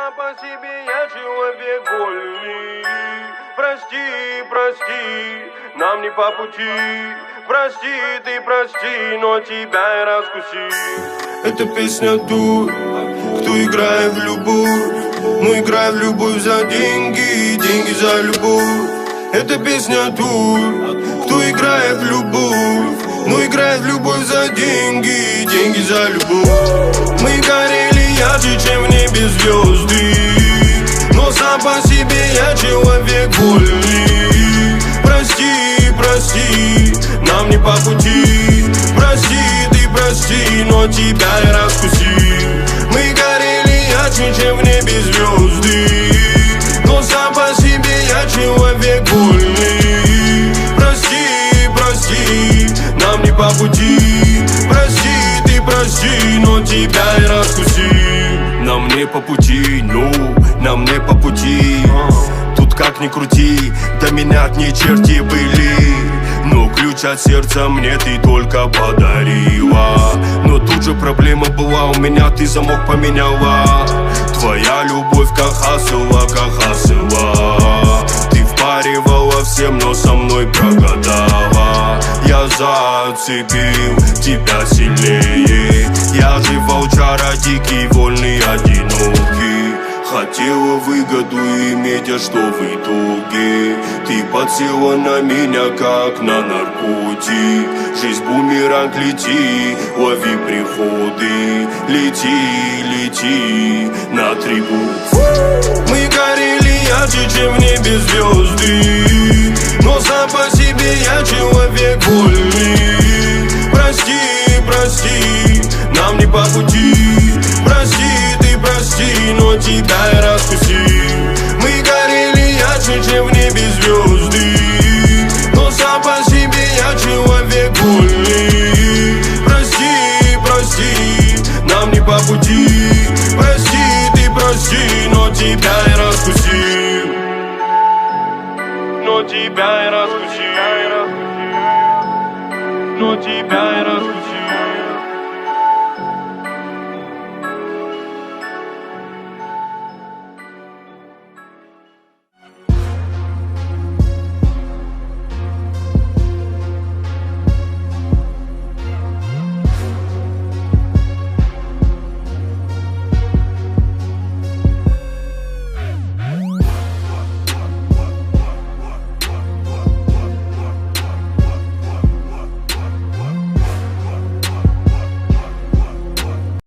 сам по себе я человек вольный. Прости, прости, нам не по пути. Прости, ты прости, но тебя я раскусил. Это песня той, кто играет в любовь. Ну играй в любовь за деньги, деньги за любовь. Это песня той, кто играет в любовь. Ну играет в любовь за деньги, деньги за любовь. Мы горели ярче, чем в небе звезды. Но сам по себе я человек вольный. Прости, прости, нам не по пути. Прости, ты прости, но тебя я раскусил. Мы горели ярче, чем в небе звезды. Но сам по себе я человек вольный. Прости, прости, нам не по пути. Прости, ты прости, но тебя я раскусил. Нам не по пути, ну, нам не по пути. Тут как ни крути, до меня одни черти были. Но ключ от сердца мне ты только подарила. Но тут же проблема была, у меня ты замок поменяла. Твоя любовь как хасыла, как хасыла. Ты впаривала всем, но со мной прогадала. Я зацепил тебя сильнее. Я же волчара, дикий, вольный, одинокий. Хотела выгоду иметь, а что в итоге? Ты подсела на меня, как на наркотик. Жизнь бумеранг, лети, лови приходы. Лети, лети на 3 буквы. Мы горели ярче, чем в небе звезды. Но сам по себе я человек вольный. Прости, прости, нам не по пути. Прости, ты прости, но тебя я раскусил. Мы горели ярче, чем в небе звезды. Но сам по себе я человек вольный. Прости, прости, нам не по пути. Прости, ты прости, но тебя я раскусил. Но тебя я раскусил.